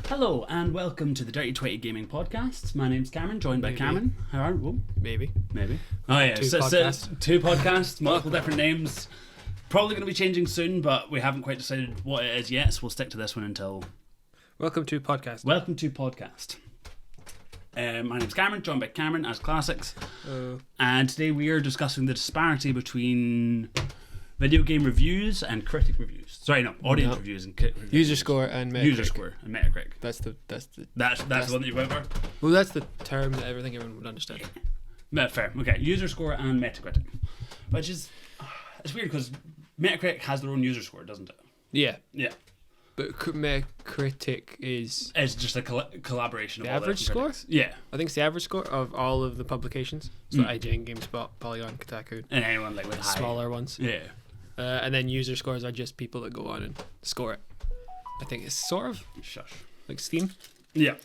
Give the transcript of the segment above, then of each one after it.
Hello and welcome to the Dirty 20 Gaming Podcast. My name's Cameron, joined by Cameron. How are we? Maybe. Oh yeah, Two podcasts. two podcasts, multiple different names. Probably going to be changing soon, but we haven't quite decided what it is yet, so we'll stick to this one until... Welcome to podcast. Welcome to Podcast. My name's Cameron, joined by Cameron as Classics. And today we are discussing the disparity between video game reviews and critic reviews. Sorry, no, audience reviews and critic reviews. User score and Metacritic. User score and Metacritic. That's the one that you went for? well, that's the term that everyone would understand. Fair. Okay, user score and Metacritic. Which is... It's weird because Metacritic has their own user score, doesn't it? Yeah, Yeah. but Metacritic is It's just a collaboration of The all average different critics. score? Yeah. I think it's the average score of all of the publications. So IGN, GameSpot, Polygon, Kotaku, And anyone like with high... smaller ones. Yeah. And then user scores are just people that go on and score it. I think it's sort of Shush. like Steam. Yeah.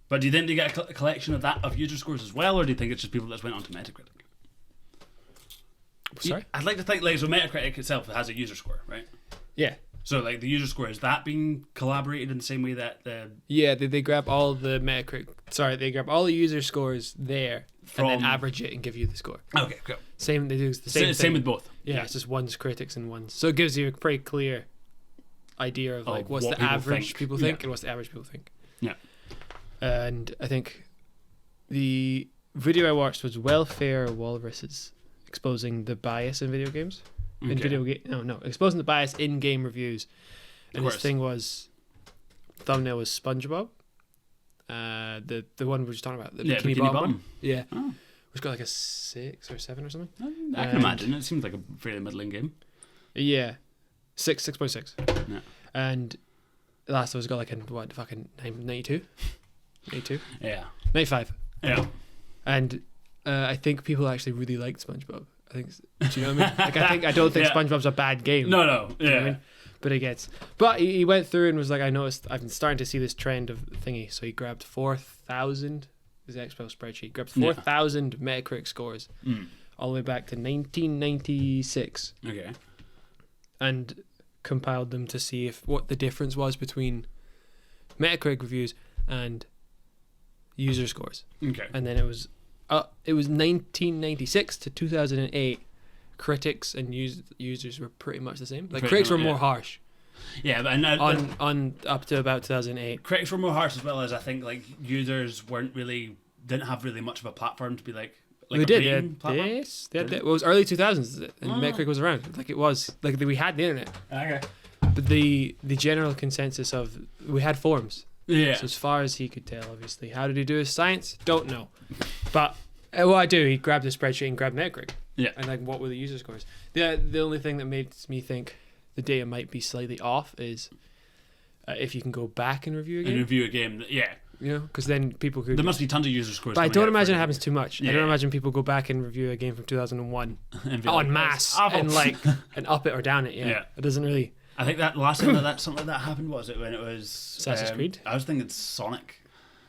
But do you think they get a collection of user scores as well, or do you think it's just people that just went onto Metacritic? Sorry? I'd like to think, like, so Metacritic itself has a user score, right? Yeah. So, like, the user score, is that being collaborated in the same way that the... Yeah, they grab all the Metacritic... Sorry, they grab all the user scores there and then average it and give you the score. Okay, cool. They do the same thing. Same with both. Yeah, it's just one's critics and one's... So it gives you a pretty clear idea of, like, what's what the people average think. people think and what's the average people think. Yeah. And I think the video I watched was Welfare Walruses exposing the bias in video games. Okay. Exposing the bias in game reviews. And his thing was... Thumbnail was SpongeBob. The one we were just talking about. The Bikini Bottom one. Yeah. Oh. Which got like a 6 or 7 or something. I can imagine. It seems like a fairly middling game. Yeah. 6.6. Yeah. And The Last of Us got like a, 92? 92? Yeah. 95. Yeah. And I think people actually really liked SpongeBob. I think, do you know what I mean? Like, I don't think Yeah. SpongeBob's a bad game. No. Do you know what I mean? But he went through and was like, I noticed, I've been starting to see this trend of thingy. So he grabbed 4,000, his Excel spreadsheet, grabbed 4,000 Metacritic scores all the way back to 1996. Okay. And compiled them to see what the difference was between Metacritic reviews and user scores. Okay. And then it was 1996 to 2008. Critics and users were pretty much the same. Like critics were more harsh. Yeah, but on up to about 2008. critics were more harsh, as well as I think like users didn't have really much of a platform to be like They a did. rating platform. It was early 2000s and Metacritic was around. Like it was like we had the internet. Okay. But the general consensus of we had forums. Yeah. So as far as he could tell, obviously, how did he do his science? Don't know. But what I do, he grabbed a spreadsheet and grabbed Metacritic. Yeah. And like, what were the user scores? The only thing that made me think the data might be slightly off is if you can go back and review a game. And review a game. Yeah. You know, because then people could. There must be tons of user scores. But I coming don't out imagine for it happens too much. Yeah. I don't imagine people go back and review a game from 2001 and be en like, masse "It's awful." and like and up it or down it. Yeah. It doesn't really. I think that last time that something like that happened was it when it was Assassin's Creed? I was thinking Sonic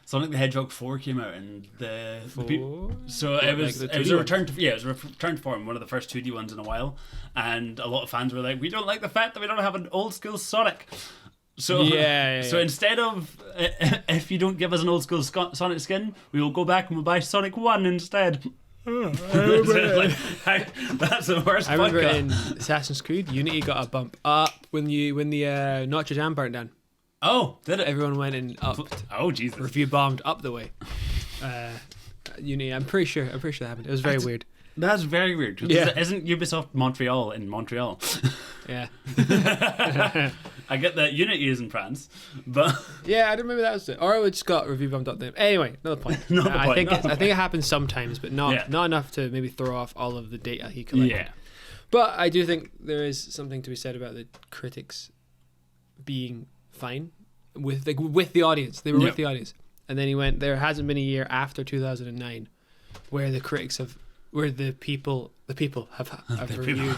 the Hedgehog 4 came out and so What, it was like the it was 2D a one? return to form, one of the first 2D ones in a while, and a lot of fans were like, we don't like the fact that we don't have an old school Sonic. So so instead of if you don't give us an old school Sonic skin, we will go back and we'll buy Sonic 1 instead. That's the worst. I remember podcast. in Assassin's Creed, Unity got a bump up when the Notre Dame burnt down. Oh, did it? Everyone went and upped. Oh, Jesus. Review bombed up the way. Unity, I'm pretty sure that happened. It was very weird. That's very weird. Yeah. Isn't Ubisoft Montreal in Montreal? Yeah. I get that Unity is in France, but Yeah, I don't remember that was it. Or it just got review bumped up there. Anyway, another point. Not the I point, think not the I think it happens sometimes, but not enough to maybe throw off all of the data he collected. yeah. But I do think there is something to be said about the critics being fine with the audience. They were with the audience. And then he went, there hasn't been a year after 2009 where the people have reviewed.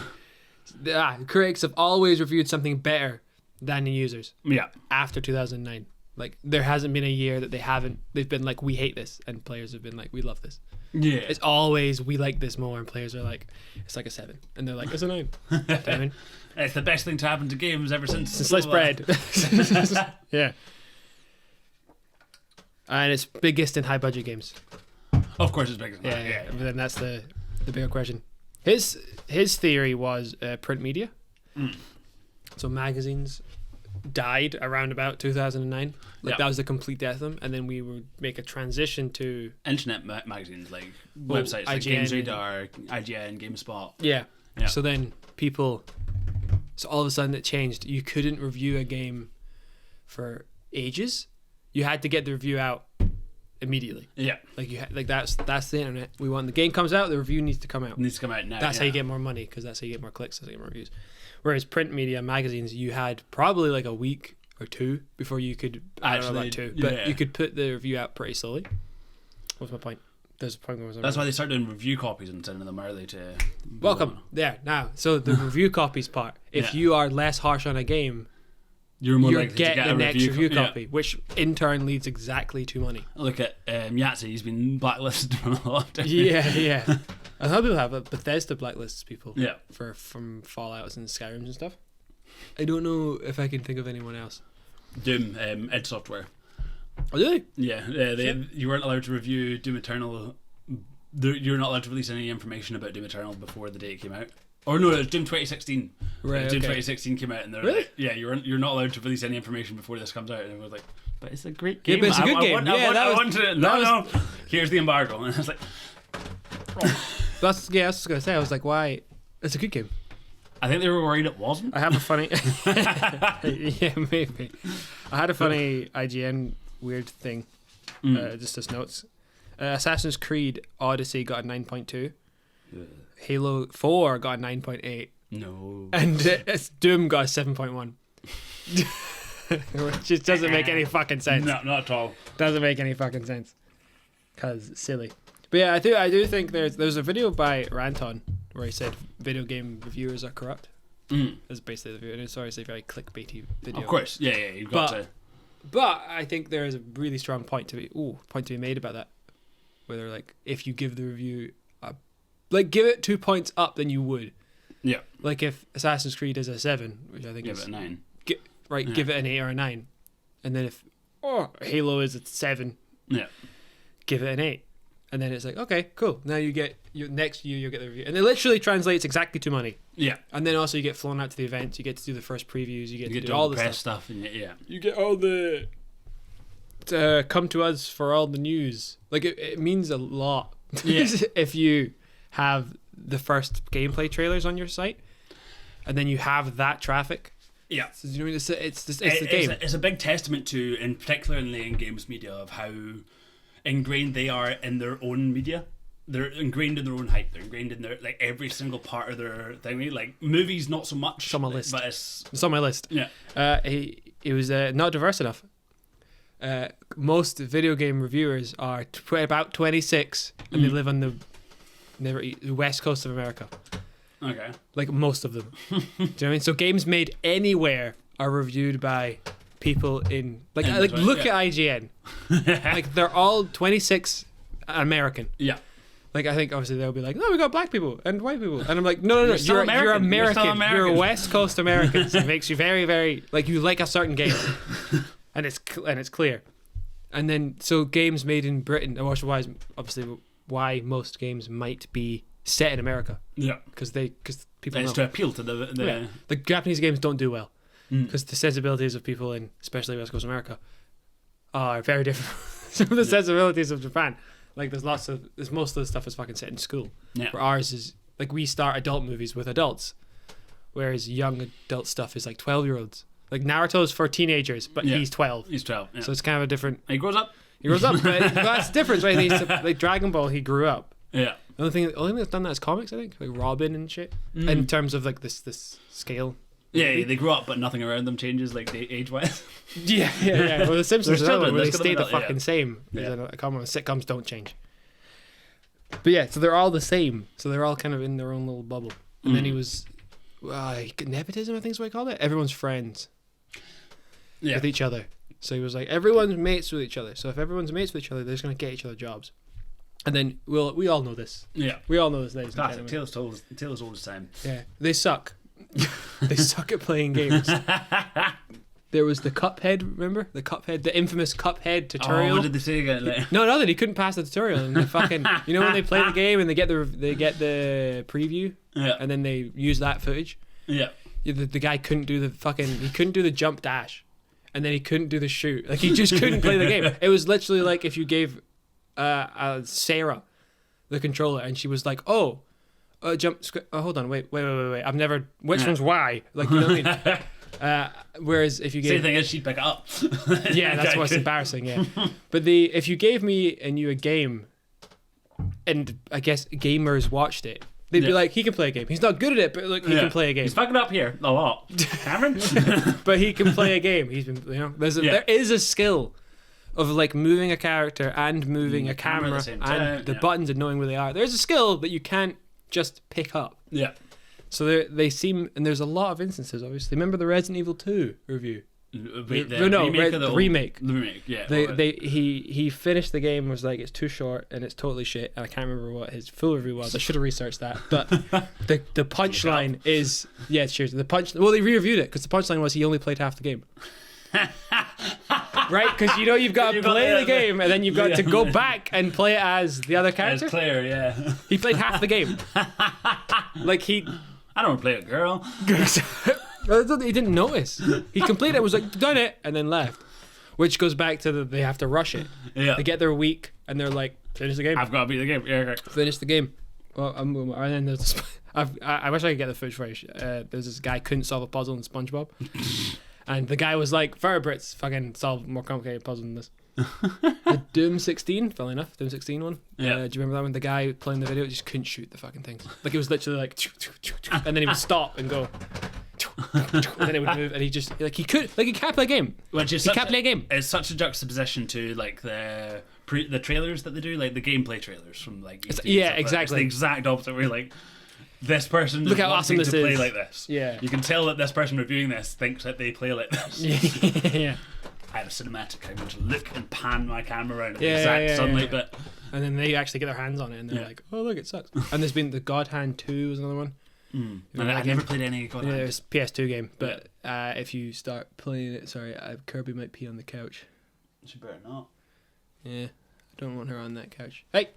Critics have always reviewed something better than the users. Yeah. After 2009. Like, there hasn't been a year that they've been like, we hate this, and players have been like, we love this. Yeah. It's always, we like this more, and players are like, it's like a 7, and they're like, it's a 9. Do you know what I mean? It's the best thing to happen to games ever since Sliced bread. Yeah. And it's biggest in high budget games. Of course, it's biggest. Yeah. But then that's the bigger question. His theory was print media. So magazines died around about 2009. That was the complete death of them, and then we would make a transition to internet magazines like websites like GamesRadar, IGN, GameSpot. Yeah. So then so all of a sudden it changed. You couldn't review a game for ages. You had to get the review out immediately. Yeah. Like that's the internet. We want the game comes out, the review needs to come out. It needs to come out now. That's how you get more money, because that's how you get more clicks, that's how you get more reviews. Whereas print media, magazines, you had probably like a week or two before you could you could put the review out pretty slowly. What's my point? There's a point. That's why they started doing review copies and sending them early to. Welcome there now. So the review copies part. If you are less harsh on a game, you're more likely to get the a next review copy, which in turn leads exactly to money. Look at Yahtzee. He's been blacklisted from a lot of different. Yeah. A lot of people have, but Bethesda blacklists people. Yeah. From Fallouts and Skyrims and stuff. I don't know if I can think of anyone else. Doom, id Software. Oh, really? Yeah. You weren't allowed to review Doom Eternal. You're not allowed to release any information about Doom Eternal before the day it came out. Or no, it was Doom 2016. Right. Doom 2016 came out, and they're really? like, yeah, you're not allowed to release any information before this comes out. And I was like, but it's a great game. Yeah, but it's a good game. I want to. No. Here's the embargo, and I was like, I was gonna say. I was like, why? It's a good game. I think they were worried it wasn't. I have a funny. Yeah, maybe. I had a funny IGN weird thing. Just as notes. Assassin's Creed Odyssey got a 9.2. Halo 4 got a 9.8. No. And Doom got a 7.1. Which just doesn't make any fucking sense. No, not at all. Doesn't make any fucking sense. Because silly. But yeah, I do think there's a video by Ranton where he said video game reviewers are corrupt. That's basically the video. Sorry, it's a very clickbaity video. Of course, yeah, you've got to. But I think there is a really strong point to be made about that, where they're like, if you give the review, give it 2 points up than you would. Yeah. Like if Assassin's Creed is a 7, which I think give it a 9. Give it an 8 or a 9, and then if Halo is a 7, give it an 8. And then it's like, okay, cool. Now next year you'll get the review. And it literally translates exactly to money. Yeah. And then also you get flown out to the events, you get to do the first previews, you get to do all the press stuff. And you get all the come to us for all the news. Like it means a lot. Yeah. If you have the first gameplay trailers on your site and then you have that traffic. Yeah. So, you know, it's the game. It's a big testament to, in particular in the games media, of how ingrained they are in their own media. They're ingrained in their own hype. They're ingrained in their every single part of their thing. Like movies, not so much. It's on my list. But it's on my list. Yeah. It was not diverse enough. Most video game reviewers are about 26, and they live on the west coast of America. Okay. Like most of them. Do you know what I mean? So games made anywhere are reviewed by people in look at IGN. Like they're all 26 American. Yeah. Like I think obviously they'll be like, no, we got black people and white people, and I'm like, no, you're American. You're West Coast Americans. It makes you very, very you like a certain game, and it's clear. And then so games made in Britain, and obviously why most games might be set in America. Yeah. Because people it's know. to appeal to the Japanese games don't do well. Because the sensibilities of people in especially West Coast America are very different from the sensibilities of Japan. Like there's most of the stuff is fucking set in school. Yeah. Where ours is like we start adult movies with adults, whereas young adult stuff is like 12-year-olds. Like Naruto's for teenagers, but he's 12. He's 12. Yeah. So it's kind of a different. He grows up. But that's different, right? Like Dragon Ball, he grew up. Yeah. The only thing that's done that is comics, I think, like Robin and shit. In terms of like this scale. Yeah, they grew up, but nothing around them changes, like age-wise. Yeah. Well, The Simpsons are where they stay the fucking same. Yeah. Common sitcoms don't change. But yeah, so they're all the same. So they're all kind of in their own little bubble. And then he was nepotism, I think is what he called it. Everyone's friends with each other. So he was like, everyone's mates with each other. So if everyone's mates with each other, they're just going to get each other jobs. And then we all know this. Yeah. We all know this, ladies and Classic. gentlemen. Tales all the time. Yeah. They suck. They suck at playing games. There was the Cuphead, remember? The infamous Cuphead tutorial. Oh, what did they say again? Like... No, nothing. He couldn't pass the tutorial. And they fucking, you know when they play the game and they get the preview, and then they use that footage. Yeah. The guy couldn't do the jump dash, and then he couldn't do the shoot. Like he just couldn't play the game. It was literally like if you gave Sarah the controller and she was like, "Oh, jump. Hold on, wait. I've never. Which one's why? Like you know what I mean." Whereas if you gave same thing as she'd pick it up. Yeah, that's what's embarrassing. Yeah, but if you gave me and you a game, and I guess gamers watched it, they'd be like, he can play a game. He's not good at it, but like he can play a game. He's fucking up here a lot, Cameron. But he can play a game. He's been, there is a skill of like moving a character and moving a camera and the buttons and knowing where they are. There's a skill that you can't just pick up. Yeah. So they seem, and there's a lot of instances. Obviously, remember the Resident Evil 2 review? The remake. The remake, yeah. He finished the game, was like, it's too short and it's totally shit. And I can't remember what his full review was. I should have researched that. But the punchline is, yeah, cheers. Well, they re-reviewed it because the punchline was he only played half the game. Right? Because you've got to play the game and then you've got to go back and play it as the other character. As Claire, yeah. He played half the game. Like I don't want to play a girl. He didn't notice. He completed it, was like, done it, and then left. Which goes back to they have to rush it. Yeah. They get their week, and they're like, finish the game. I've got to beat the game. Yeah, okay. Finish the game. Well, and then there's I wish I could get the footage for it. There's this guy couldn't solve a puzzle in SpongeBob. And the guy was like, vertebrates fucking solve more complicated puzzle than this. The Doom 16, funnily enough, Doom 16 one. Yeah. Do you remember that one? The guy playing the video just couldn't shoot the fucking things. Like it was literally like, and then he would stop and go, and then it would move, and he can't play a game. He can't play a game. It's such a juxtaposition to like the trailers that they do, like the gameplay trailers from like. Exactly. It's the exact opposite. Where like this person look how awesome this to play is. like this. Yeah. You can tell that this person reviewing this thinks that they play like this. Yeah. I have a cinematic. I'm going to look and pan my camera around at the exact sunlight bit. And then they actually get their hands on it, and they're like, "Oh, look, it sucks." And there's been the God Hand 2 was another one. And I've never played any God Hand. Yeah, it's PS2 game, but if you start playing it, sorry, Kirby might pee on the couch. She better not. Yeah, I don't want her on that couch. Hey.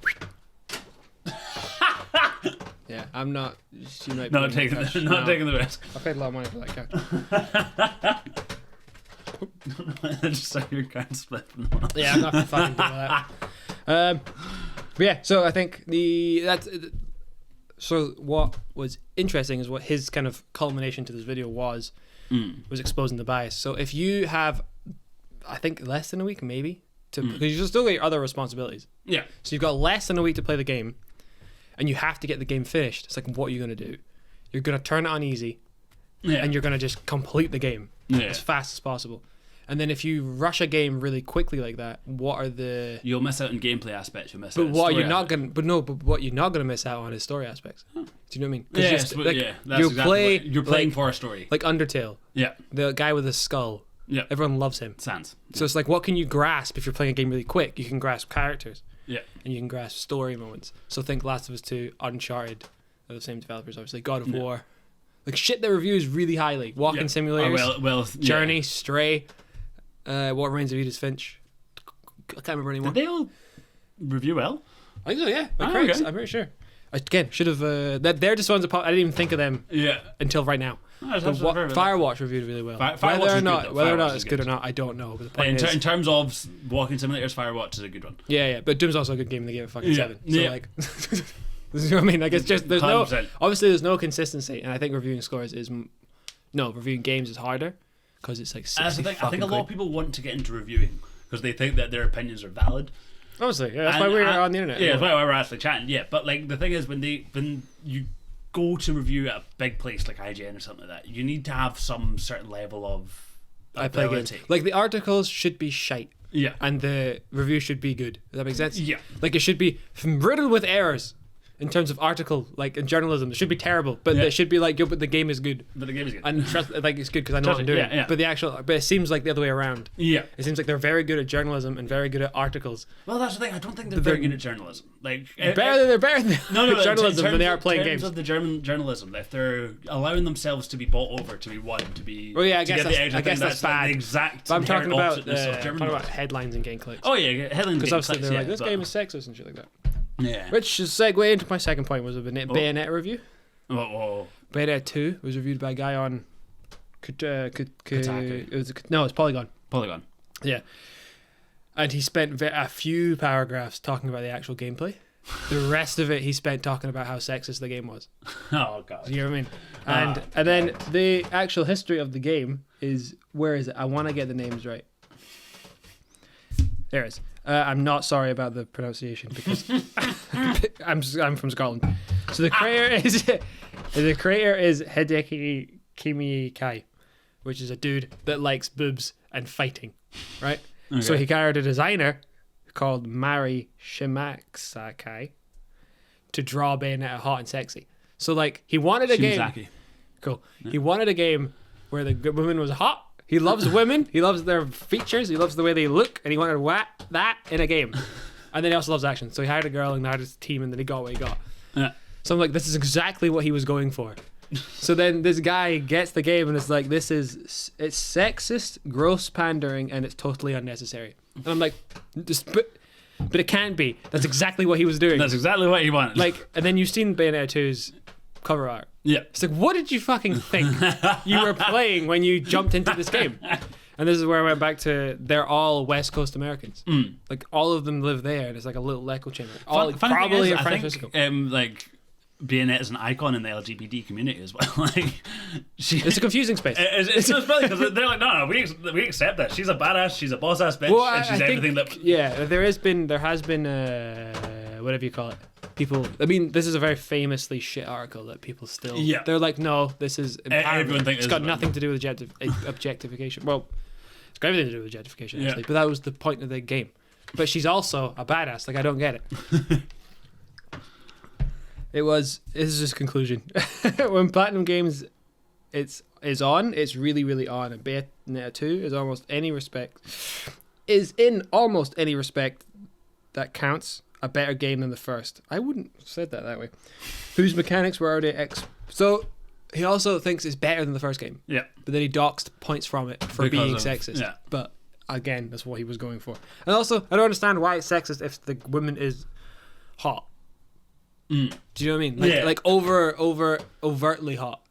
Yeah, I'm not. She might not taking the risk. I paid a lot of money for that couch. Just so your card split. Yeah, I'm not fucking doing that. But yeah, so I think so what was interesting is what his kind of culmination to this video was exposing the bias. So if you have, I think less than a week, maybe, because you still got your other responsibilities. Yeah. So you've got less than a week to play the game, and you have to get the game finished. It's like, what are you going to do? You're going to turn it on easy, and you're going to just complete the game as fast as possible. And then if you rush a game really quickly like that, you'll miss out on gameplay aspects. You'll miss out. But what you're not going to miss out on is story aspects. Do you know what I mean? You're playing for a story. Like Undertale. Yeah. The guy with the skull. Yeah. Everyone loves him. Sans. So it's like, what can you grasp if you're playing a game really quick? You can grasp characters. Yeah. And you can grasp story moments. So think Last of Us 2, Uncharted, they're the same developers, obviously. God of War. Like shit that reviews really highly. Walking simulators. Journey, Stray. What Remains of Edith Finch. I can't remember anymore. Did they all review well? I think so, yeah. Okay. I'm pretty sure. Again, should have. They're just ones that I didn't even think of them until right now. Firewatch reviewed really well. Whether or not it's good or not, I don't know. But the point in terms of walking simulators, Firewatch is a good one. Yeah. But Doom's also a good game, and they gave it fucking 7. So like, you know what I mean? Like it's just there's no consistency, and I think reviewing games is harder. Because it's like 60 that's the thing. I think a lot of people want to get into reviewing because they think that their opinions are valid. Obviously, yeah, that's why we're on the internet. Yeah, that's why we're actually chatting. Yeah, but like the thing is, when you go to review at a big place like IGN or something like that, you need to have some certain level of ability. Like the articles should be shite. Yeah, and the review should be good. Does that make sense? Yeah, like it should be riddled with errors. in terms of article, like in journalism, it should be terrible, but it should be like, yo, but the game is good. But the game is good. And trust, like, it's good because I know what I'm doing. Yeah. But it seems like the other way around. Yeah. It seems like they're very good at journalism and very good at articles. Well, that's the thing. I don't think they're very good at journalism. Like they're better than journalism than they are playing games. In terms of the German journalism, if they're allowing themselves to be bought over, to be won, to be... Well, yeah, I guess that's bad. Like the exact but I'm talking about German headlines and game clicks. Oh, yeah, headlines and game clicks. Because obviously they're like, this game is sexist and shit like that. Yeah. Which is segue into my second point was a Bayonetta review. Oh. Bayonetta 2 was reviewed by a guy on Kotaku. It's Polygon. Polygon. Yeah. And he spent a few paragraphs talking about the actual gameplay. The rest of it he spent talking about how sexist the game was. Oh god. You know what I mean? And then the actual history of the game is, where is it? I want to get the names right. There it is. I'm not sorry about the pronunciation because I'm from Scotland. So the creator is Hideki Kimikai, which is a dude that likes boobs and fighting, right? Okay. So he hired a designer called Mari Shimasakai to draw Bayonetta hot and sexy. So like he wanted a game. Cool. Yeah. He wanted a game where the woman was hot. He loves women. He loves their features. He loves the way they look, and he wanted that in a game. And then he also loves action. So he hired a girl and hired his team, and then he got what he got. Yeah. So I'm like, this is exactly what he was going for. So then this guy gets the game, and it's like, it's sexist, gross pandering, and it's totally unnecessary. And I'm like, but it can't be. That's exactly what he was doing. That's exactly what he wanted. Like, and then you've seen Bayonetta 2's cover art. Yeah. It's like, what did you fucking think you were playing when you jumped into this game? And this is where I went back to, they're all West Coast Americans. Like, all of them live there, and it's like a little echo chamber. Probably in San Francisco. Like, Bayonetta is an icon in the LGBT community as well. Like, it's a confusing space. It's brilliant because they're like, no, we accept that. She's a badass, she's a boss-ass bitch, and she's everything that... Yeah, there has been, whatever you call it. People, I mean, this is a very famously shit article that people still... Yeah. They're like, no, this is... Everyone thinks it's got nothing to do with objectification. Well, it's got everything to do with objectification, actually. But that was the point of the game. But she's also a badass. Like, I don't get it. This is just conclusion. When Platinum Games it's really, really on. And Bayonetta 2 is in almost any respect that counts a better game than the first. I wouldn't have said that way. Whose mechanics were already so he also thinks it's better than the first game. Yeah. But then he doxed points from it for being sexist. Yeah. But again, that's what he was going for. And also, I don't understand why it's sexist if the woman is hot. Do you know what I mean? Like overtly hot.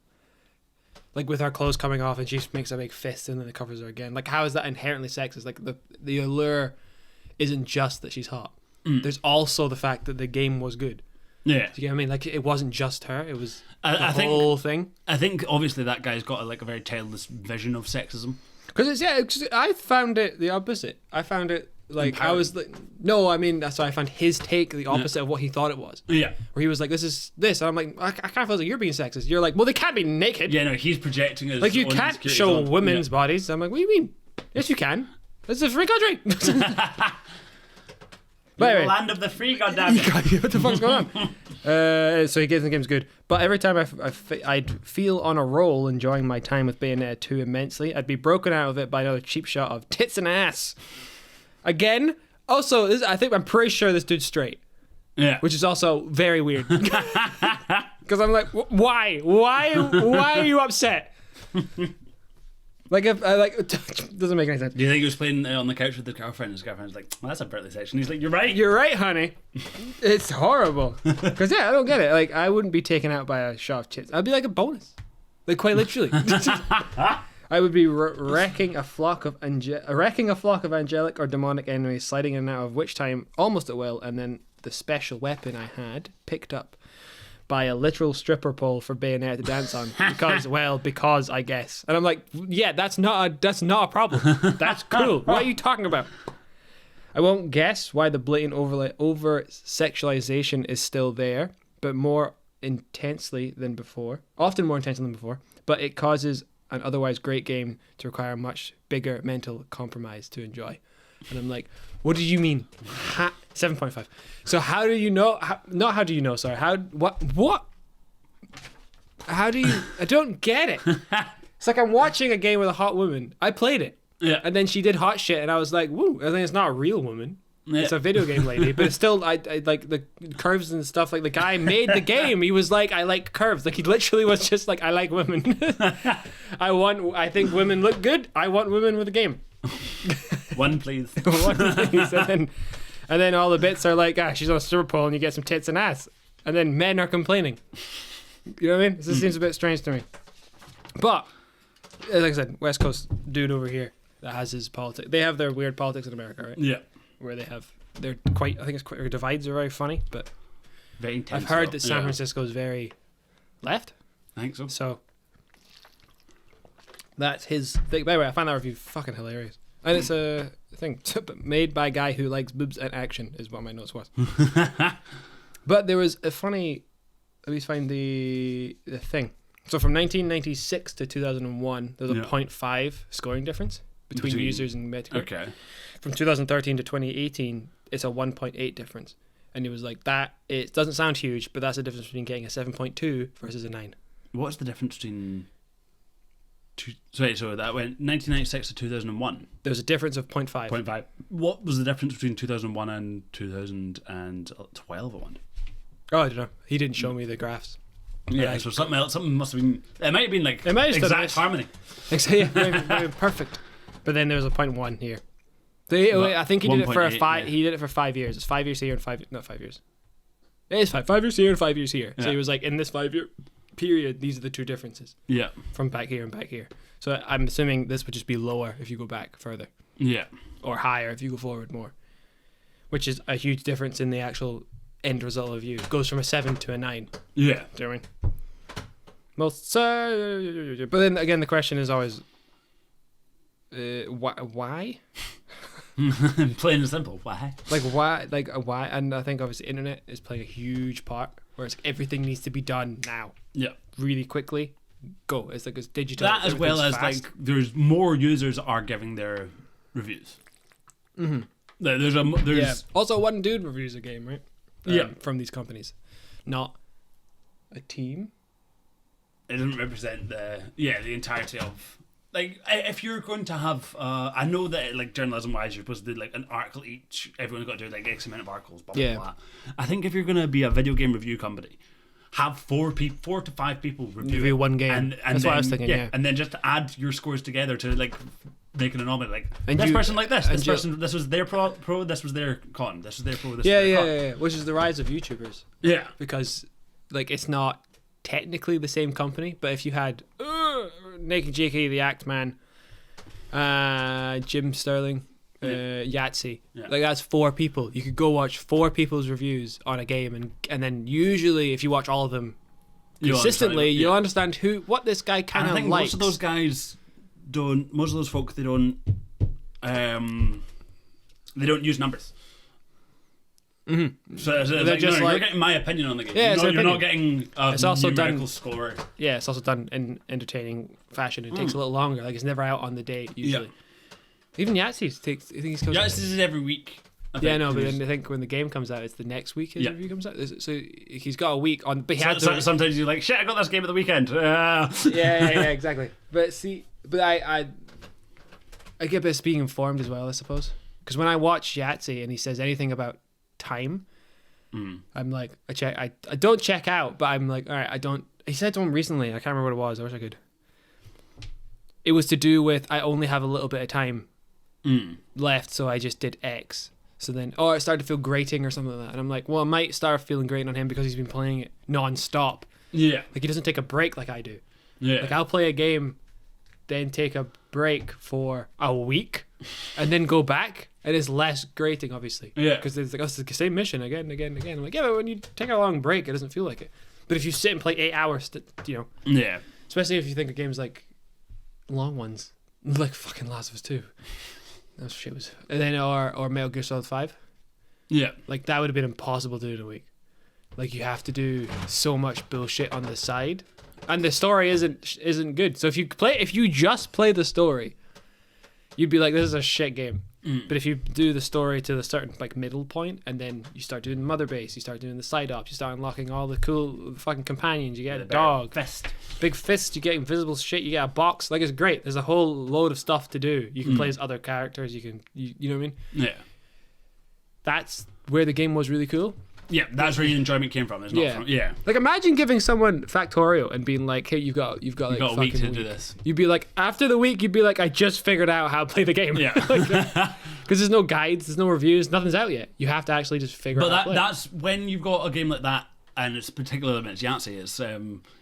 Like with her clothes coming off and she makes a big fist and then it covers her again. Like, how is that inherently sexist? Like the allure isn't just that she's hot. There's also the fact that the game was good. Yeah. Do you get what I mean? Like, it wasn't just her, it was the whole thing. I think obviously that guy's got a very tailless vision of sexism. Because I found it the opposite. I found it like empowering. I was like, no, I mean, that's why I found his take the opposite of what he thought it was. Yeah. Where he was like, this is this. And I'm like, I kind of feel like you're being sexist. You're like, well, they can't be naked. Yeah, no, he's projecting his like, you can't show women's bodies. I'm like, what do you mean? Yes, you can. It's a free country. But anyway, land of the free, goddammit. What the fuck's going on? So he gives the game's good. But every time I'd feel on a roll enjoying my time with Bayonetta 2 immensely, I'd be broken out of it by another cheap shot of tits and ass. Again, also, I'm pretty sure this dude's straight. Yeah. Which is also very weird. Because I'm like, why? Why are you upset? Like, it doesn't make any sense. Do you think he was playing on the couch with his girlfriend? His girlfriend's like, well, that's a birthday section. He's like, you're right. You're right, honey. It's horrible. Because, I don't get it. Like, I wouldn't be taken out by a shot of tits. I'd be like a bonus. Like, quite literally. I would be wrecking a flock of angelic or demonic enemies, sliding in and out of which time almost at will, and then the special weapon I had picked up by a literal stripper pole for Bayonetta to dance on because I guess. And I'm like, yeah, that's not a problem. That's cool. What are you talking about? I won't guess why the blatant over sexualization is still there, but more intensely than before. Often more intensely than before, but it causes an otherwise great game to require much bigger mental compromise to enjoy. And I'm like, what do you mean? 7.5. So how do you know? Not how do you know? Sorry. What? How do you? I don't get it. It's like I'm watching a game with a hot woman. I played it. Yeah. And then she did hot shit, and I was like, woo. I think it's not a real woman. Yeah. It's a video game lady, but it's still, I like the curves and stuff. Like the guy made the game. He was like, I like curves. Like he literally was just like, I like women. I think women look good. I want women with a game. One, please. One, please. And then all the bits are like, she's on a stripper pole and you get some tits and ass. And then men are complaining. You know what I mean? This seems a bit strange to me. But, like I said, West Coast dude over here that has his politics. They have their weird politics in America, right? Yeah. Where they're quite, I think it's quite, their divides are very funny, but very intense. I've heard that San Francisco is very left. I think so. So, that's his thing. By the way, I found that review fucking hilarious. And it's a thing made by a guy who likes boobs and action, is what my notes was. But there was a funny, let me find the thing. So from 1996 to 2001, there's a 0.5 scoring difference between users and Metacritic. Okay. From 2013 to 2018, it's a 1.8 difference. And it was like that. It doesn't sound huge, but that's the difference between getting a 7.2 versus a 9. What's the difference between... So that went 1996 to 2001. There was a difference of 0.5. 0.5. What was the difference between 2001 and 2012? I wonder. Oh, I don't know. He didn't show me the graphs. Yeah, so something else. Something must have been. It might have been like exact harmony. Yeah, maybe perfect. But then there was a 0.1 here. I think he did it for 5. Yeah. He did it for 5 years. It's 5 years here and not 5 years. It is 5 years here and 5 years here. Yeah. So he was like, in this 5-year period, these are the two differences. Yeah. From back here and back here. So I'm assuming this would just be lower if you go back further. Yeah. Or higher if you go forward more. Which is a huge difference in the actual end result of you. It goes from a 7 to a 9. Yeah. Do you know what I mean? But then again, the question is always, why? Plain and simple. Why? Why? And I think obviously internet is playing a huge part, where it's like everything needs to be done now. Yeah. Really quickly. Go. It's like it's digital. That as well as fast. Like there's more users are giving their reviews. Mm-hmm. There's also one dude reviews a game, right? From these companies, not a team. It doesn't represent the entirety of, like, if you're going to have I know that like journalism wise you're supposed to do like an article each, everyone's got to do like X amount of articles, blah blah blah. I think if you're going to be a video game review company, have 4 to 5 people review one game, and that's what I was thinking. Yeah, and then just add your scores together to like make an anomaly. Like, and this person like this person, this was their pro, this was their con, this was their pro, this was their con. Yeah, which is the rise of YouTubers. Yeah, because like it's not technically the same company, but if you had Naked JK, the Act Man, Jim Sterling, Yahtzee, like that's 4 people. You could go watch 4 people's reviews on a game, and then usually if you watch all of them consistently, you'll understand what this guy kind of likes. Most of those guys don't. Most of those folk, they don't use numbers. Mm-hmm. So they're just you're getting my opinion on the game. Yeah, you're not getting a numerical score. Yeah, it's also done in entertaining fashion. It takes a little longer. Like it's never out on the date usually. Yeah. Even Yahtzee's takes. I think he's Yahtzee's is every week. But then I think when the game comes out, it's the next week his review comes out. So he's got a week on. But sometimes you're like, shit, I got this game at the weekend. Yeah, exactly. But I get a bit being informed as well, I suppose. Because when I watch Yahtzee and he says anything about time, I'm like, I don't check out, but I'm like, all right, I don't. He said to him recently, I can't remember what it was. I wish I could. It was to do with I only have a little bit of time left, so I just did X. So then, it started to feel grating or something like that. And I'm like, well, I might start feeling grating on him because he's been playing it non-stop. Yeah. Like, he doesn't take a break like I do. Yeah. Like, I'll play a game, then take a break for a week, and then go back, and it's less grating, obviously. Yeah. Because it's like, it's the same mission again and again and again. I'm like, yeah, but when you take a long break, it doesn't feel like it. But if you sit and play 8 hours, Yeah. Especially if you think of games like long ones, like fucking Last of Us 2. That shit was, and then or Metal Gear Solid 5. Yeah, like that would have been impossible to do in a week. Like you have to do so much bullshit on the side, and the story isn't good. So if you just play the story, you'd be like, this is a shit game. But if you do the story to the certain like middle point, and then you start doing the mother base, you start doing the side ops, you start unlocking all the cool fucking companions. You get a dog, big fist. You get invisible shit. You get a box. Like, it's great. There's a whole load of stuff to do. You can play as other characters. You know what I mean? Yeah. That's where the game was really cool. Yeah, that's where your enjoyment came from. It's not from, Like, imagine giving someone Factorio and being like, "Hey, you've got like a week to do this." You'd be like, after the week, you'd be like, "I just figured out how to play the game." Yeah, because there's no guides, there's no reviews, nothing's out yet. You have to actually just figure out. But that's when you've got a game like that, and it's particularly when it's Yahtzee. Is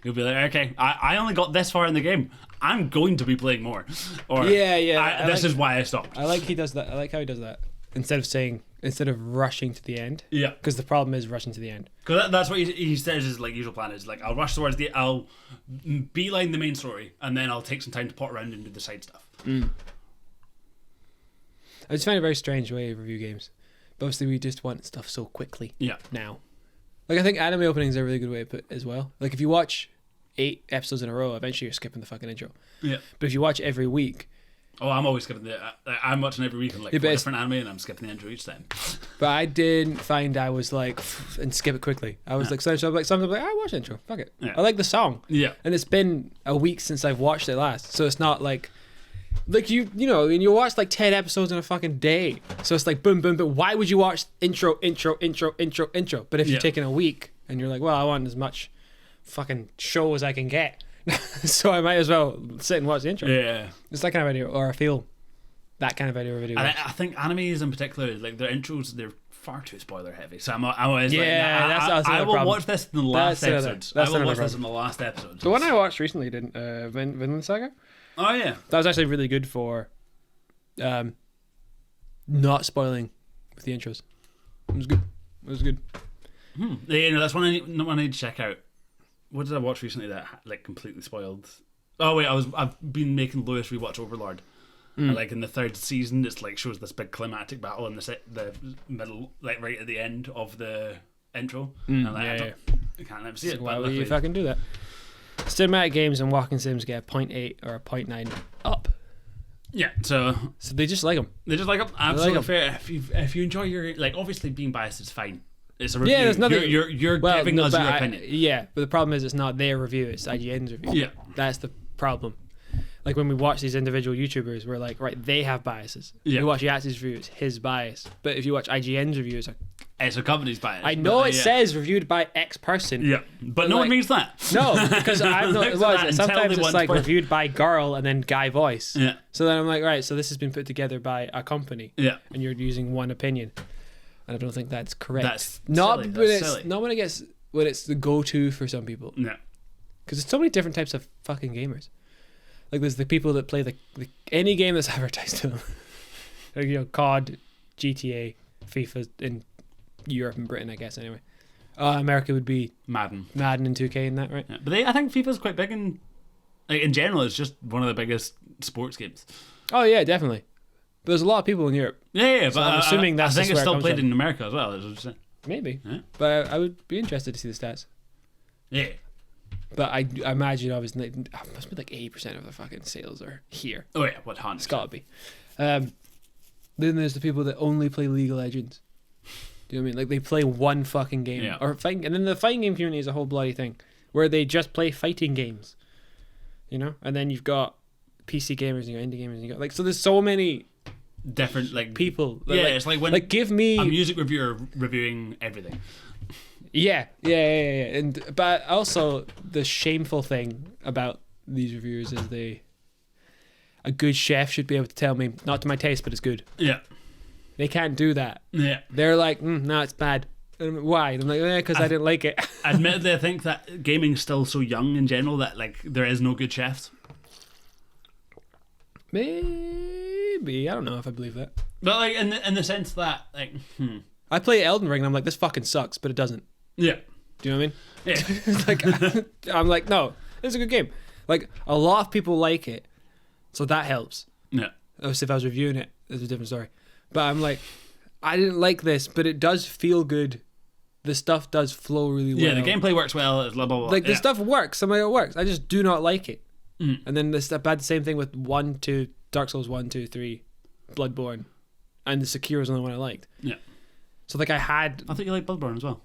you'll be like, okay, I only got this far in the game. I'm going to be playing more. Or this is why I stopped. I like he does that. I like how he does that. Instead of rushing to the end. Yeah. Because the problem is rushing to the end. Because that's what he says his like usual plan is, like, I'll rush towards I'll beeline the main story, and then I'll take some time to pot around and do the side stuff. I just find it a very strange way of review games. But obviously we just want stuff so quickly. Yeah. Now. Like, I think anime openings are a really good way to put it as well. Like, if you watch 8 episodes in a row, eventually you're skipping the fucking intro. Yeah. But if you watch every week... Oh, I'm always skipping I'm watching every week and like 4 different anime, and I'm skipping the intro each time. But I didn't find I was like, and skip it quickly. I was like, sometimes I'm like, I watch the intro. Fuck it. Yeah. I like the song. Yeah. And it's been a week since I've watched it last, so it's not like you know, and you watch like 10 episodes in a fucking day. So it's like boom, boom, but why would you watch intro? But if you're taking a week and you're like, well, I want as much fucking show as I can get. So I might as well sit and watch the intro. Yeah, it's that kind of idea, or I feel that kind of idea of video. And I think animes in particular, like their intros, they're far too spoiler heavy. So I'm always I will watch this in the last episode. I will watch this in the last episode. The one I watched recently, Vinland Saga. Oh yeah, that was actually really good for, not spoiling with the intros. It was good. Yeah, that's one I need to check out. What did I watch recently that like completely spoiled? Oh wait, I've been making Lewis rewatch Overlord. And, like in the 3rd season, it's like shows this big climatic battle in the middle, like right at the end of the intro. And like, I can't ever see it. Why would you fucking do that? Cinematic games and walking sims get a 0.8 or a 0.9 up. Yeah, so they just like them. They just like them. Absolutely fair. If you enjoy your, like, obviously being biased is fine. It's a review. Yeah, there's nothing. You're giving us your opinion. Yeah, but the problem is it's not their review; it's IGN's review. Yeah, that's the problem. Like when we watch these individual YouTubers, we're like, right, they have biases. Yeah. We watch Yahtzee's review; it's his bias. But if you watch IGN's review, it's a company's bias. I know it says reviewed by X person. Yeah, but no one means that. No, because I've not. Sometimes it's like reviewed by girl and then guy voice. Yeah. So then I'm like, right, so this has been put together by a company. Yeah. And you're using one opinion. And I don't think that's correct. That's silly. Not when it's the go-to for some people. No. Because there's so many different types of fucking gamers. Like there's the people that play the any game that's advertised to them. Like, you know, COD, GTA, FIFA in Europe and Britain, I guess anyway. America would be Madden and 2K and that, right? Yeah. But I think FIFA's quite big in general. It's just one of the biggest sports games. Oh yeah, definitely. But there's a lot of people in Europe. Yeah, so but I'm assuming that's I think it's still played in America as well. Maybe. Yeah. But I would be interested to see the stats. Yeah. But I imagine obviously it must be like 80% of the fucking sales are here. Oh yeah, what 100%. It's gotta be. Then there's the people that only play League of Legends. Do you know what I mean? Like they play one fucking game or fighting, and then the fighting game community is a whole bloody thing where they just play fighting games. You know, and then you've got PC gamers and you got indie gamers and you got like, so there's so many different like people. Yeah, like, it's like when give me a music reviewer reviewing everything. Yeah. And but also the shameful thing about these reviewers is a good chef should be able to tell me, not to my taste, but it's good. Yeah. They can't do that. Yeah. They're like, no, it's bad. And why? And I'm like, because I didn't like it. Admittedly, I think that gaming's still so young in general that like there is no good chefs. Maybe. I don't know if I believe that. But like in the sense that like I play Elden Ring and I'm like, this fucking sucks, but it doesn't. Yeah. Do you know what I mean? Yeah. It's like I'm like, no, it's a good game. Like a lot of people like it, so that helps. Yeah. Obviously, if I was reviewing it, it's a different story. But I'm like, I didn't like this, but it does feel good. The stuff does flow really well. Yeah, the gameplay works well. It's blah blah blah. Like the stuff works. I'm like, it works. I just do not like it. Mm. And then I had the same thing with Dark Souls 1, 2, 3, Bloodborne, and the Sekiro was the only one I liked. Yeah. So like I thought you liked Bloodborne as well.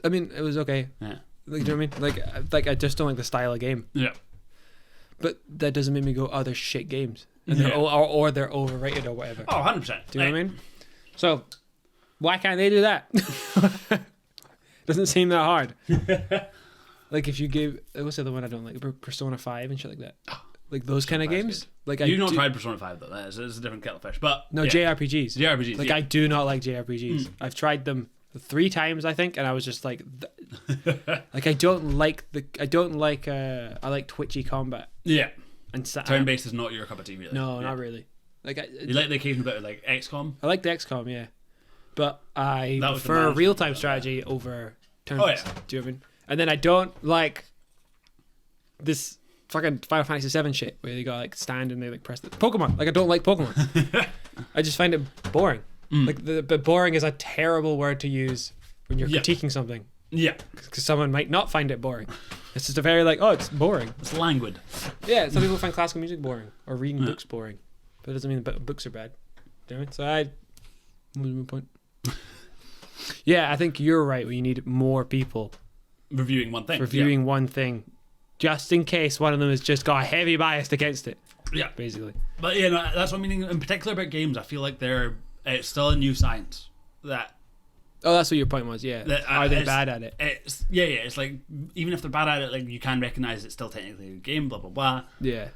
I mean, it was okay. Yeah. Like, do you know what I mean? Like I just don't like the style of game. Yeah. But that doesn't make me go, oh, they're shit games. And they're or they're overrated or whatever. Oh, 100%. Do you know what I mean? So, why can't they do that? Doesn't seem that hard. Like if you give, what's the other one I don't like? Persona 5 and shit like that. Like those kind of games. Like You've not tried Persona 5 though. It's a different kettle of fish. But no, JRPGs. JRPGs. Like I do not like JRPGs. I've tried them 3 times I think, and I was just like, like I like twitchy combat. Yeah. And turn-based is not your cup of tea, really. No, not really. Like you like the occasional bit of like XCOM. I like the XCOM, yeah, but I prefer real-time strategy over turn-based. Do you know what I mean? And then I don't like this fucking Final Fantasy 7 shit where they got like stand and they like press the Pokemon. Like I don't like Pokemon. I just find it boring. Like but boring is a terrible word to use when you're critiquing something. Yeah, because someone might not find it boring. It's just a very like, oh, it's boring. It's languid. Yeah, some people find classical music boring or reading books boring, but it doesn't mean that books are bad. Do you know what I mean? So what was my point? Yeah, I think you're right. We need more people reviewing one thing, just in case one of them has just got a heavy bias against it. Yeah, basically. But yeah, no, that's what I mean. In particular about games, I feel like it's still a new science that. Oh, that's what your point was. Yeah, are they bad at it? It's It's like even if they're bad at it, like you can recognize it's still technically a game. Blah blah blah. Yeah,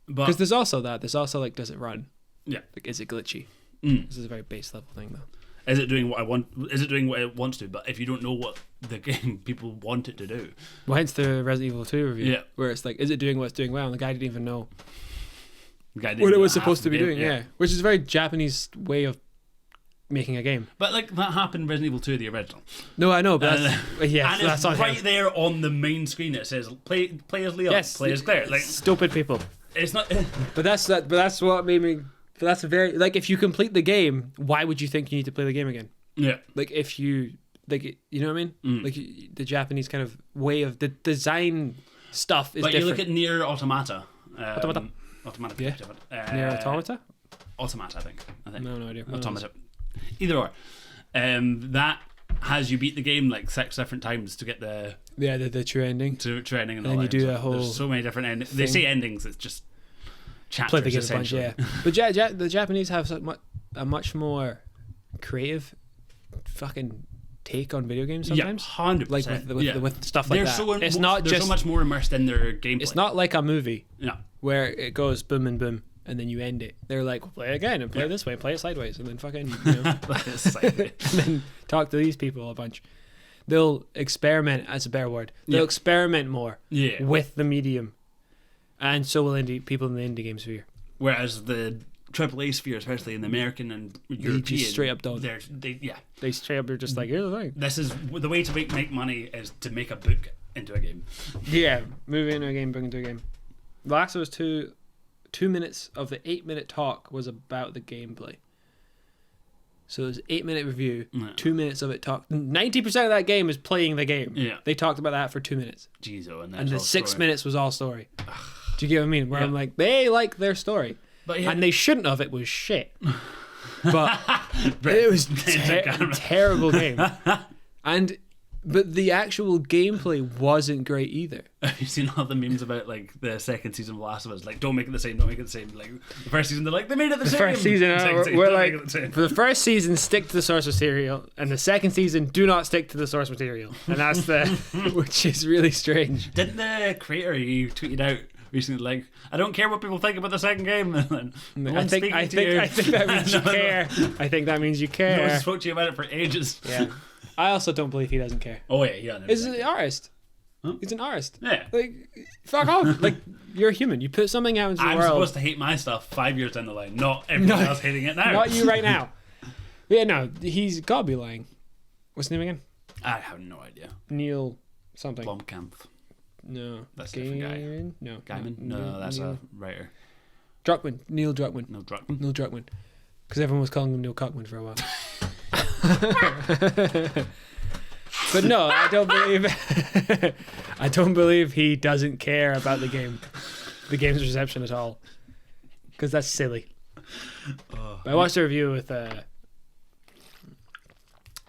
because there's also that. There's also like, does it run? Yeah. Like, is it glitchy? This is a very base level thing, though. Is it doing what I want? Is it doing what it wants to? But if you don't know what the game people want it to do, well, hence the Resident Evil 2 review, where it's like, is it doing what it's doing well? And the guy didn't even know what it was supposed to be doing. Yeah, which is a very Japanese way of making a game. But like that happened in Resident Evil 2, the original. No, I know, but that's, and so that's right there on the main screen. It says play as Leon, play as Claire. Like stupid people. It's not. But that's what made me. But that's very like, if you complete the game, why would you think you need to play the game again? Yeah. Like if you like, you know what I mean? Like the Japanese kind of way of the design stuff is but different. You look at Nier Automata. Automata. Yeah. Nier Automata. Automata, I think. No idea. Automata. Either or. That has you beat the game like 6 different times to get the true ending. True ending, and then you do a whole. There's so many different endings. They say endings. It's just chapters. Play the game a bunch, yeah. But the Japanese have a much more creative, fucking take on video games sometimes. Yeah, 100%. Like with stuff like that. It's not they're so much more immersed in their gameplay. It's not like a movie. Yeah. Where it goes boom and boom, and then you end it. They're like, play again and play this way, play it sideways, and then fucking and then talk to these people a bunch. They'll experiment, as a better word. They'll experiment more with the medium, and so will people in the indie game sphere. Whereas the AAA sphere, especially in the American and European, just straight up don't. They straight up are just like, here's the thing. This is the way to make money is to make a book into a game. Yeah, move into a game, bring into a game. The Last of Us 2 minutes of the 8-minute talk was about the gameplay. So it was an 8-minute review, 2 minutes of it talk. 90% of that game is playing the game. Yeah. They talked about that for 2 minutes. Jeez, and the 6 minutes was all story. Do you get what I mean? Where I'm like, they like their story. But and they shouldn't have. It was shit. But it was terrible game. But the actual gameplay wasn't great either. Have you seen all the memes about like the second season of Last of Us? Like, don't make it the same, don't make it the same. Like the first season, they're like, they made it the same. First season, we're like, for the first season, stick to the source material, and the second season, do not stick to the source material, and that's which is really strange. Didn't the creator, he tweeted out recently, like, I don't care what people think about the second game. I think that means you care. I think that means you care. No one spoke to you about it for ages. Yeah. I also don't believe he doesn't care. Oh yeah. He's an artist. Huh? He's an artist. Yeah. Like, fuck off. Like, you're a human. You put something out into the world. I'm supposed to hate my stuff 5 years down the line, not everyone else hating it now. Not you right now. Yeah, no, he's got to be lying. What's his name again? I have no idea. Neil something. Blomkamp. No. That's a different guy. No. Gaiman? No, that's a writer. Druckmann. Neil Druckmann. No, Druckmann. Neil Druckmann. Because everyone was calling him Neil Cuckman for a while. But no, I don't believe he doesn't care about the game's reception at all. Because that's silly. I watched a review with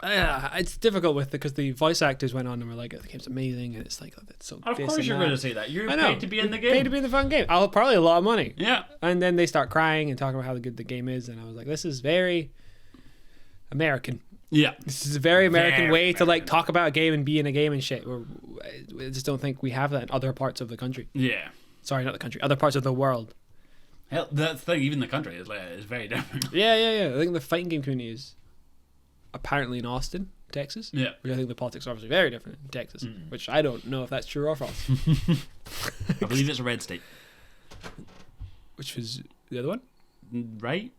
it's difficult with it because the voice actors went on and were like, the game's amazing, and it's like, it's so. Of course, you're going to say that. You're paid to be in the game. Paid to be in the fucking game. I'll probably a lot of money. Yeah. And then they start crying and talking about how good the game is, and I was like, this is very American. Yeah. This is a very American way to like talk about a game and be in a game and shit. I just don't think we have that in other parts of the country. Yeah. Sorry, not the country. Other parts of the world. Hell, that's the thing. Even the country is very different. Yeah. I think the fighting game community is apparently in Austin, Texas. Yeah. Which I think the politics are obviously very different in Texas. Which I don't know if that's true or false. I believe it's a red state. Which was the other one? Right?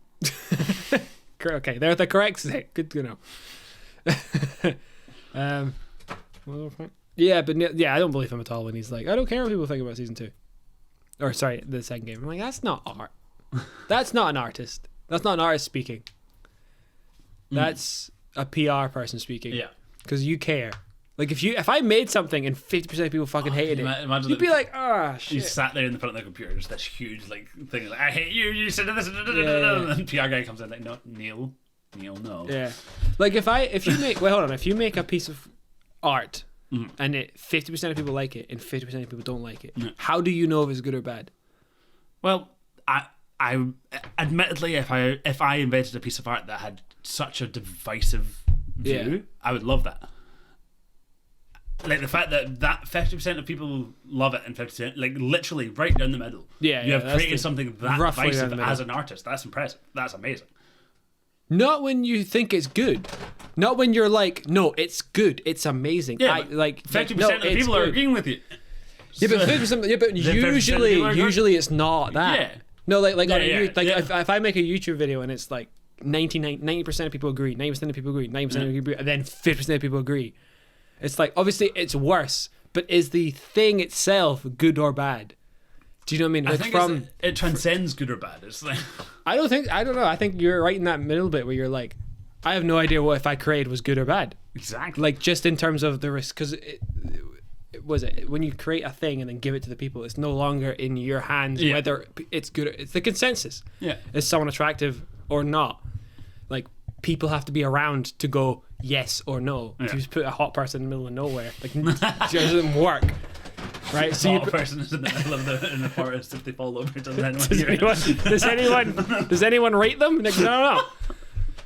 Okay, they're the correct state. Good to know. Yeah, but I don't believe him at all when he's like, I don't care what people think about season 2. Or sorry, the second game. I'm like, that's not art. That's not an artist. That's not an artist speaking. That's a PR person speaking. Yeah. Because you care. Like if I made something and 50% of people fucking hated it, you'd be like, shit. You sat there in the front of the computer, just this huge like thing, like, I hate you. You said this, and PR guy comes in like, no, Neil, no. Yeah. Like if you make a piece of art and 50% of people like it and 50% of people don't like it, how do you know if it's good or bad? Well, I admittedly, if I invented a piece of art that had such a divisive view, I would love that. Like the fact that 50% of people love it and 50%, like literally right down the middle. Yeah, you have created something that divisive as an artist. That's impressive. That's amazing. Not when you think it's good. Not when you're like, no, it's good. It's amazing. Yeah, 50% of people are agreeing with you. Yeah, but 50%. Yeah, but usually it's not that. Yeah. No, if I make a YouTube video and it's like 90% of people agree, 90% of people agree, 90% of people agree, and then 50% of people agree. It's like, obviously it's worse, but is the thing itself good or bad? Do you know what I mean? Like I think it transcends good or bad. It's like I don't know. I think you're right in that middle bit where you're like, I have no idea what if I created was good or bad. Exactly. Like just in terms of the risk, because when you create a thing and then give it to the people, it's no longer in your hands whether it's good. It's the consensus. Yeah. Is someone attractive or not? Like people have to be around to go yes or no. If you just put a hot person in the middle of nowhere, like it doesn't work. Right, so a person is in the middle of the forest. If they fall over, does anyone rate them? Like, no.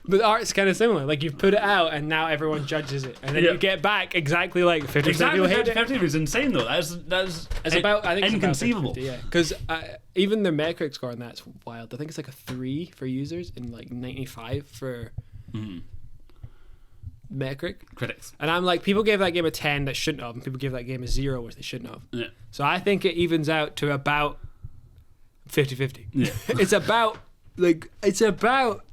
But art's kind of similar. Like you've put it out, and now everyone judges it, and then you get back exactly like 50% people hate it. 50 is insane though. That's it's about I think inconceivable. It's about 50, because even the Metacritic score on that's wild. I think it's like a 3 for users and like 95 for. Metacritic critics, and I'm like, people gave that game a 10 that shouldn't have, and people gave that game a 0 which they shouldn't have. Yeah. So I think it evens out to about 50-50. Yeah. It's about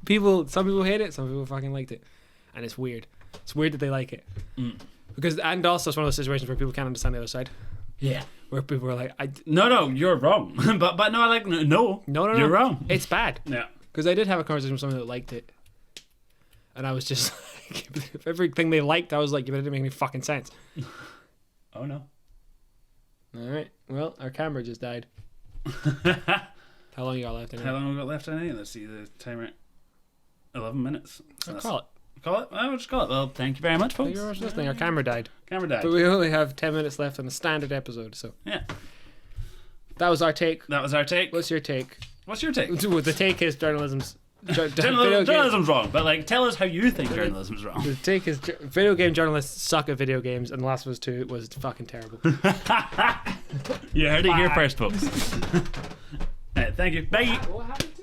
people. Some people hate it, some people fucking liked it, and it's weird. It's weird that they like it because, and also it's one of those situations where people can't understand the other side. Yeah. Where people are like, no, you're wrong. but no, I like no, you're wrong. It's bad. Yeah. Because I did have a conversation with someone that liked it. And I was just like, everything they liked, I was like, it didn't make any fucking sense. Oh no. Alright, well, our camera just died. How long you got left in it? How long we got left in it? Let's see the timer. 11 minutes. So call it. Call it? I'll just call it. Well, thank you very much, folks. Thank you very much for listening. Our camera died. But we only have 10 minutes left on a standard episode, so. Yeah. That was our take. What's your take? The take is journalism's... Journalism's wrong, but like, tell us how you think journalism's wrong. The take is video game journalists suck at video games, and The Last of Us 2 was fucking terrible. You heard it here first, folks. Thank you. Bye.